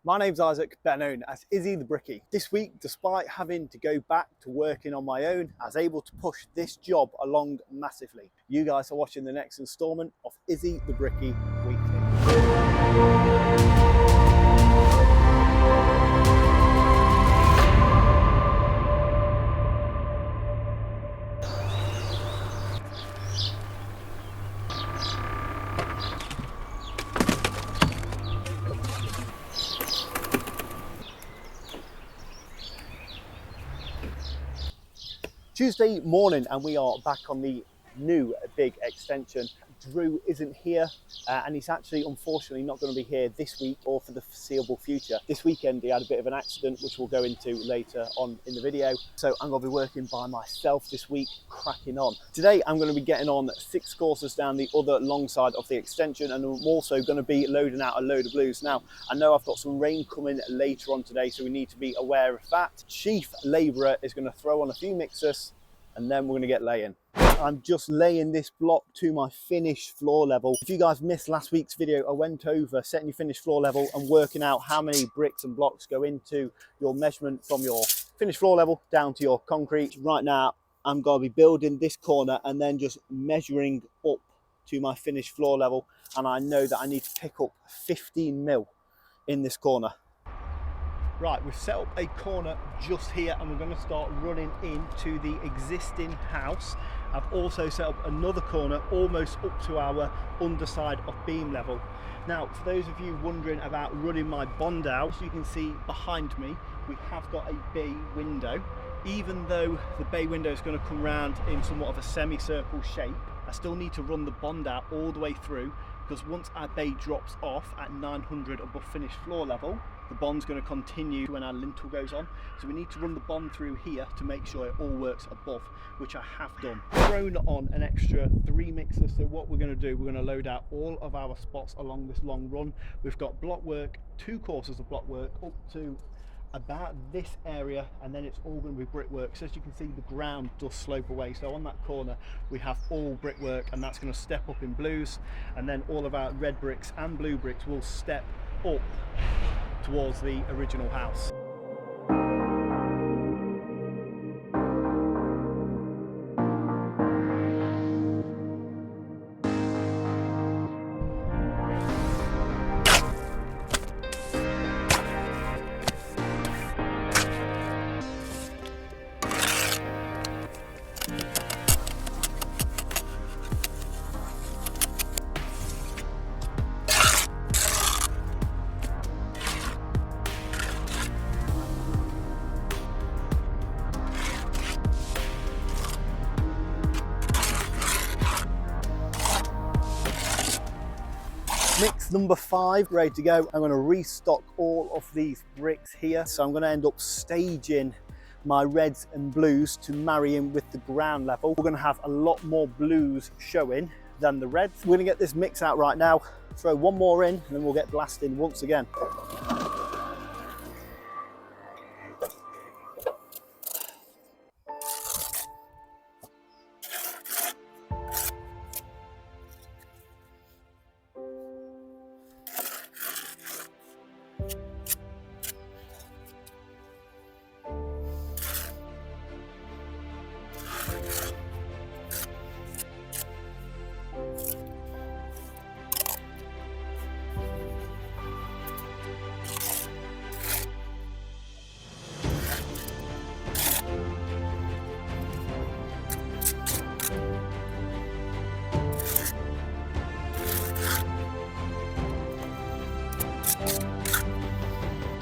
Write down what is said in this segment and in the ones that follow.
My name's Isaac, better known as Izzy the Bricky. This week, despite having to go back to working on my own, I was able to push this job along massively. You guys are watching the next instalment of Izzy the Bricky Weekly. Tuesday morning and we are back on the new big extension. Drew isn't here and he's actually unfortunately not going to be here this week or for the foreseeable future. This weekend he had a bit of an accident which we'll go into later on in the video. So I'm going to be working by myself this week, cracking on. Today I'm going to be getting on 6 courses down the other long side of the extension, and I'm also going to be loading out a load of blues. Now I know I've got some rain coming later on today, so we need to be aware of that. Chief labourer is going to throw on a few mixers and then we're going to get laying. I'm just laying this block to my finished floor level. If you guys missed last week's video, I went over setting your finished floor level and working out how many bricks and blocks go into your measurement from your finished floor level down to your concrete. Right now, I'm going to be building this corner and then just measuring up to my finished floor level. And I know that I need to pick up 15 mil in this corner. Right, we've set up a corner just here and we're going to start running into the existing house. I've also set up another corner almost up to our underside of beam level. Now, for those of you wondering about running my bond out, as you can see behind me, we have got a bay window. Even though the bay window is going to come round in somewhat of a semicircle shape, I still need to run the bond out all the way through, because once our bay drops off at 900 above finished floor level, the bond's going to continue when our lintel goes on. So we need to run the bond through here to make sure it all works above, which I have done. Thrown on an extra 3 mixers. So what we're going to do, we're going to load out all of our spots along this long run. We've got block work, 2 courses of block work up to about this area, and then it's all going to be brickwork. So as you can see, the ground does slope away. So on that corner we have all brickwork, and that's going to step up in blues, and then all of our red bricks and blue bricks will step up towards the original house. Mix number 5 ready to go. I'm going to restock all of these bricks here. So I'm going to end up staging my reds and blues to marry in with the ground level. We're going to have a lot more blues showing than the reds. We're going to get this mix out right now, throw one more in, and then we'll get blasting once again.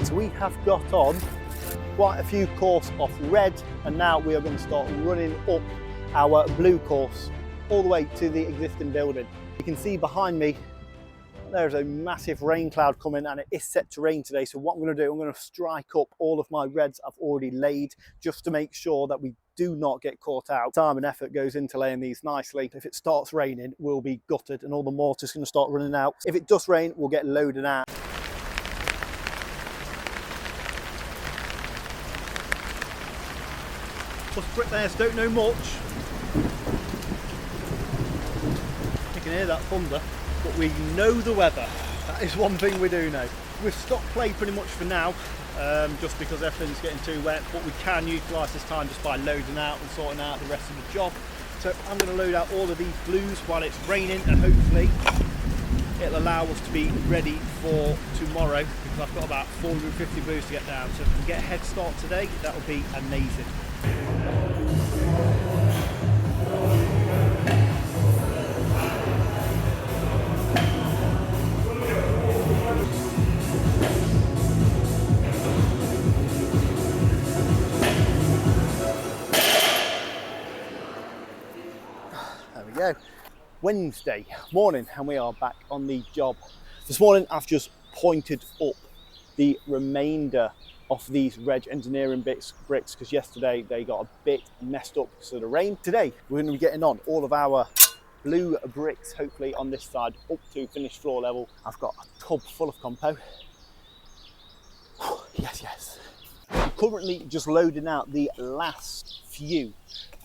So we have got on quite a few course of red, and now we are going to start running up our blue course all the way to the existing building. You can see behind me there's a massive rain cloud coming, and it is set to rain today. So what I'm going to do, I'm going to strike up all of my reds I've already laid, just to make sure that we do not get caught out. Time and effort goes into laying these nicely. If it starts raining, we'll be gutted and all the mortar's going to start running out. If it does rain, we'll get loaded out. Us bricklayers don't know much. You can hear that thunder, but we know the weather. That is one thing we do know. We've stopped play pretty much for now, just because everything's getting too wet, but we can utilise this time just by loading out and sorting out the rest of the job. So I'm going to load out all of these blues while it's raining, and hopefully it'll allow us to be ready for tomorrow, because I've got about 450 blues to get down. So if we can get a head start today, that will be amazing. There we go. Wednesday morning, and we are back on the job. This morning I've just pointed up the remainder of these Reg Engineering bricks, because yesterday they got a bit messed up because of the rain. Today we're going to be getting on all of our blue bricks, hopefully on this side, up to finished floor level. I've got a tub full of compo. Yes. I'm currently just loading out the last few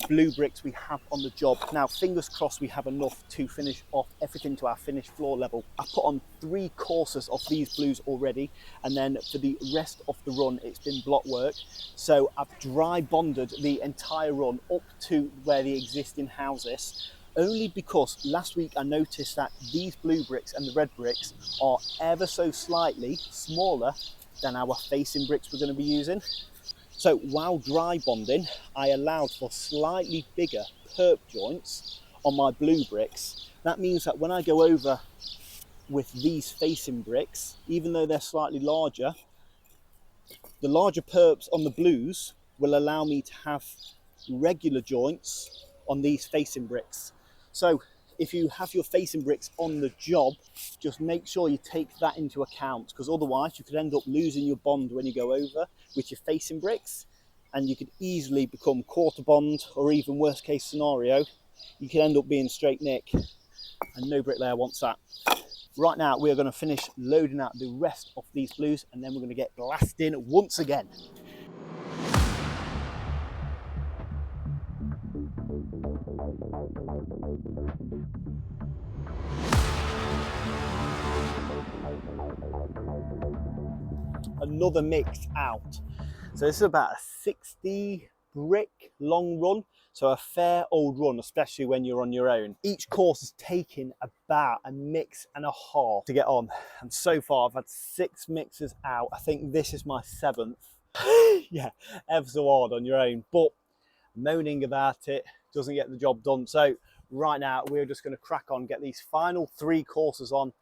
blue bricks we have on the job. Now, fingers crossed we have enough to finish off everything to our finished floor level. I've put on 3 courses of these blues already, and then for the rest of the run it's been block work. So I've dry bonded the entire run up to where the existing house is, only because last week I noticed that these blue bricks and the red bricks are ever so slightly smaller than our facing bricks we're going to be using. So while dry bonding, I allowed for slightly bigger perp joints on my blue bricks. That means that when I go over with these facing bricks, even though they're slightly larger, the larger perps on the blues will allow me to have regular joints on these facing bricks. So if you have your facing bricks on the job, just make sure you take that into account, because otherwise you could end up losing your bond when you go over with your facing bricks, and you could easily become quarter bond, or even worst case scenario, you could end up being straight nick, and no bricklayer wants that. Right now we are going to finish loading out the rest of these blues, and then we're going to get blasting once again. Another mix out. So this is about a 60 brick long run, so a fair old run, especially when you're on your own. Each course is taking about a mix and a half to get on, and so far I've had 6 mixes out. I think this is my 7th. Yeah, ever so hard on your own, but moaning about it doesn't get the job done. So right now we're just going to crack on, get these final 3 courses on,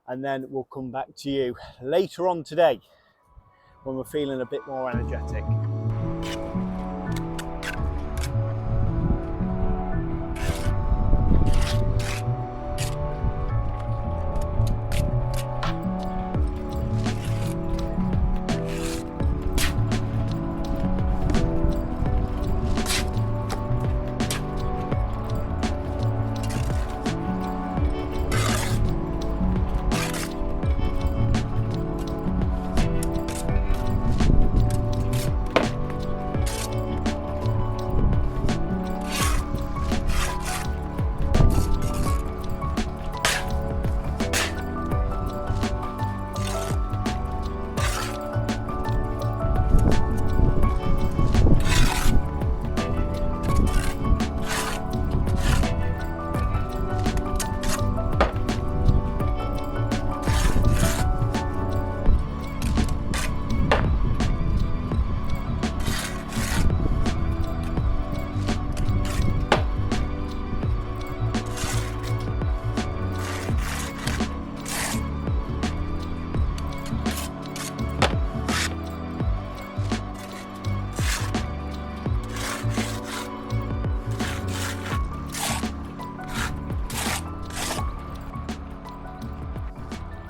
and then we'll come back to you later on today when we're feeling a bit more energetic.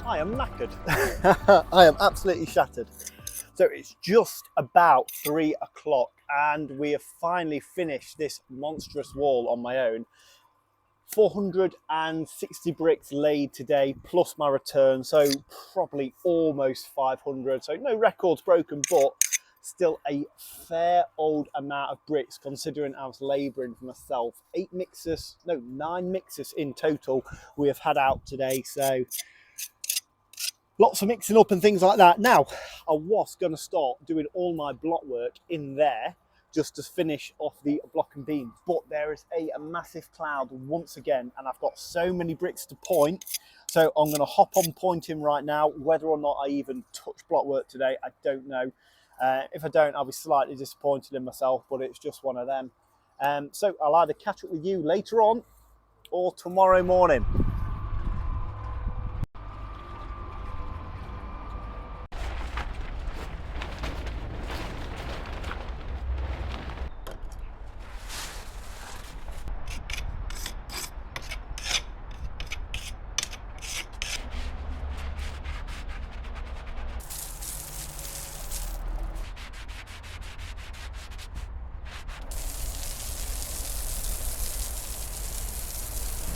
I am knackered. I am absolutely shattered. So it's just about 3 o'clock and we have finally finished this monstrous wall on my own. 460 bricks laid today, plus my return, so probably almost 500. So no records broken, but still a fair old amount of bricks considering I was labouring for myself. 9 mixers in total we have had out today. So Lots of mixing up and things like that. Now, I was going to start doing all my block work in there just to finish off the block and beam, but there is a massive cloud once again, and I've got so many bricks to point. So I'm going to hop on pointing right now. Whether or not I even touch block work today, I don't know. If I don't, I'll be slightly disappointed in myself, but it's just one of them. So I'll either catch up with you later on or tomorrow morning.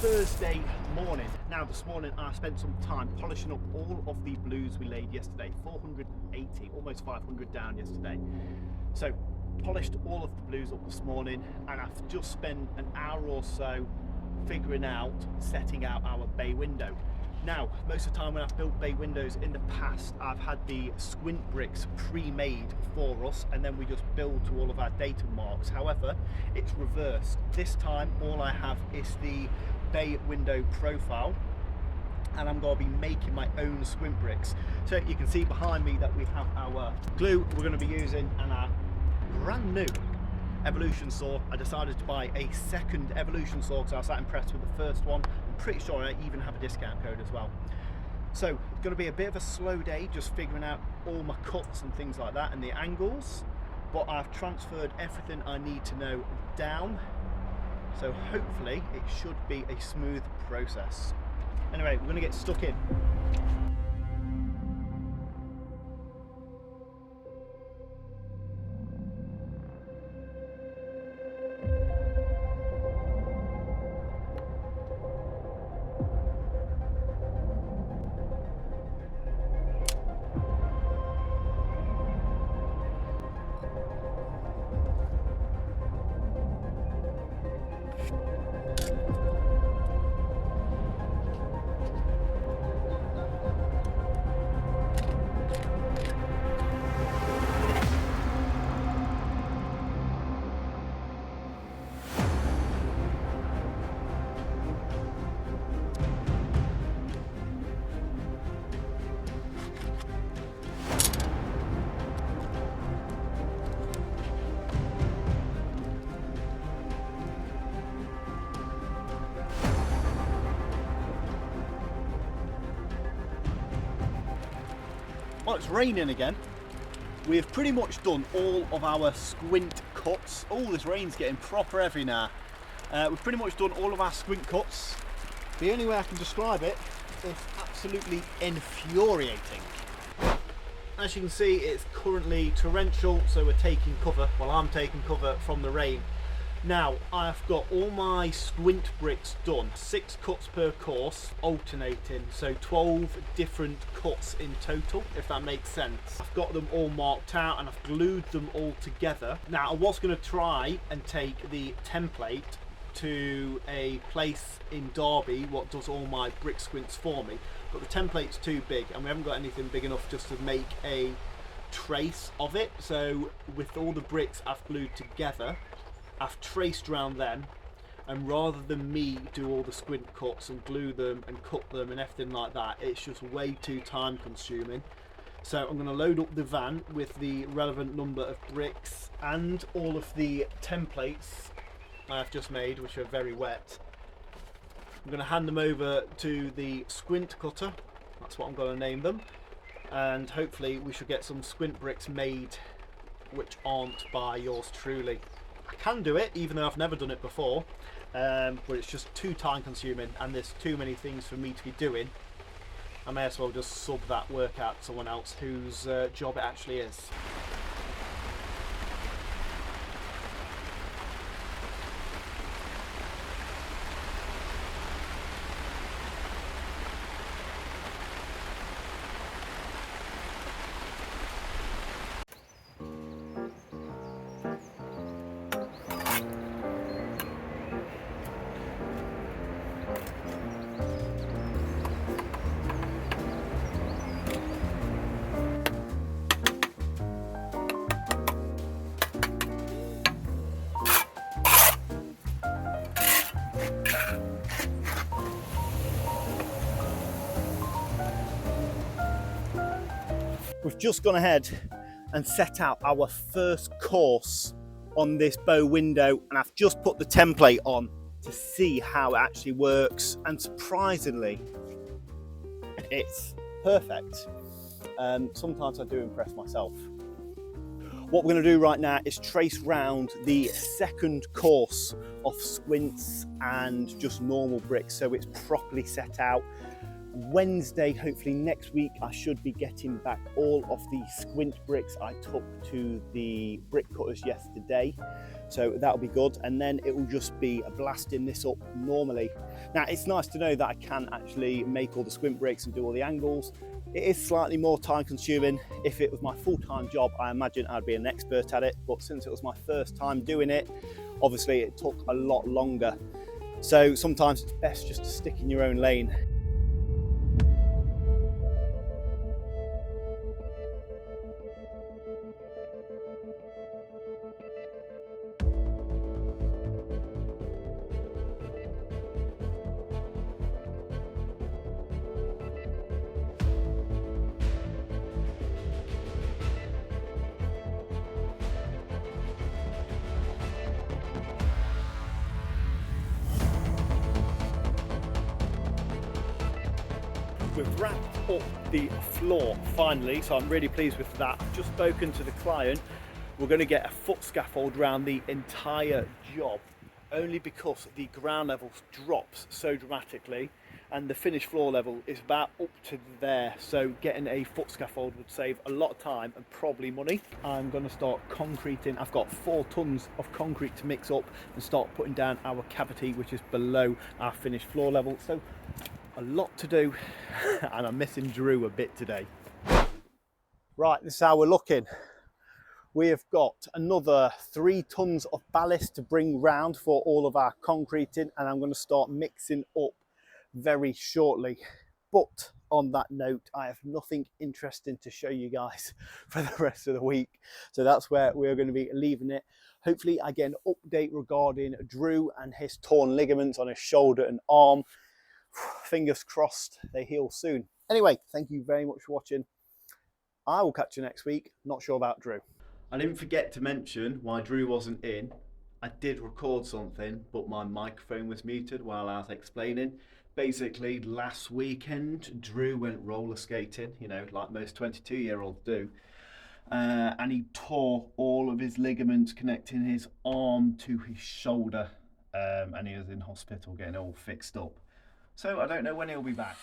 Thursday morning. Now this morning I spent some time polishing up all of the blues we laid yesterday. 480, almost 500 down yesterday. So polished all of the blues up this morning, and I've just spent an hour or so figuring out, setting out our bay window. Now, most of the time when I've built bay windows in the past, I've had the squint bricks pre-made for us, and then we just build to all of our datum marks. However, it's reversed. This time, all I have is the bay window profile, and I'm going to be making my own squint bricks. So you can see behind me that we have our glue we're going to be using, and our brand new evolution saw. I decided to buy a second evolution saw because I was that impressed with the first one. I'm pretty sure I even have a discount code as well. So it's going to be a bit of a slow day, just figuring out all my cuts and things like that and the angles, but I've transferred everything I need to know down, so hopefully it should be a smooth process. Anyway, we're going to get stuck in. Well, it's raining again. We have pretty much done all of our squint cuts. Oh, this rain's getting proper heavy now. We've pretty much done all of our squint cuts. The only way I can describe it is absolutely infuriating. As you can see, it's currently torrential, so we're taking cover. Well, I'm taking cover from the rain. Now, I've got all my squint bricks done, 6 cuts per course, alternating, so 12 different cuts in total, if that makes sense. I've got them all marked out and I've glued them all together. Now, I was going to try and take the template to a place in Derby what does all my brick squints for me, but the template's too big and we haven't got anything big enough just to make a trace of it. So with all the bricks I've glued together, I've traced around them, and rather than me do all the squint cuts and glue them and cut them and everything like that, it's just way too time consuming. So I'm going to load up the van with the relevant number of bricks and all of the templates I've just made, which are very wet. I'm going to hand them over to the squint cutter, that's what I'm going to name them, and hopefully we should get some squint bricks made which aren't by yours truly. I can do it even though I've never done it before, but it's just too time consuming and there's too many things for me to be doing. I may as well just sub that work out to someone else whose job it actually is. We've just gone ahead and set out our first course on this bow window, and I've just put the template on to see how it actually works, and surprisingly it's perfect. Sometimes I do impress myself. What we're going to do right now is trace round the second course of squints and just normal bricks, so it's properly set out. Wednesday, hopefully next week, I should be getting back all of the squint bricks I took to the brick cutters yesterday, so that'll be good, and then it will just be blasting this up normally. Now it's nice to know that I can actually make all the squint bricks and do all the angles. It is slightly more time consuming. If it was my full-time job, I imagine I'd be an expert at it, but since it was my first time doing it, obviously it took a lot longer. So sometimes it's best just to stick in your own lane. We've wrapped up the floor finally, so I'm really pleased with that. I've just spoken to the client. We're going to get a foot scaffold around the entire job, only because the ground level drops so dramatically and the finished floor level is about up to there, so getting a foot scaffold would save a lot of time and probably money. I'm going to start concreting. I've got 4 tons of concrete to mix up and start putting down our cavity, which is below our finished floor level. So a lot to do, and I'm missing Drew a bit today. Right, this is how we're looking. We have got another 3 tons of ballast to bring round for all of our concreting, and I'm going to start mixing up very shortly. But on that note, I have nothing interesting to show you guys for the rest of the week, so that's where we're going to be leaving it. Hopefully I get an update regarding Drew and his torn ligaments on his shoulder and arm. Fingers crossed they heal soon. Anyway, thank you very much for watching. I will catch you next week. Not sure about Drew. I didn't forget to mention why Drew wasn't in. I did record something, but my microphone was muted while I was explaining. Basically, last weekend, Drew went roller skating, you know, like most 22-year-olds do. And he tore all of his ligaments connecting his arm to his shoulder. And he was in hospital getting it all fixed up. So I don't know when he'll be back.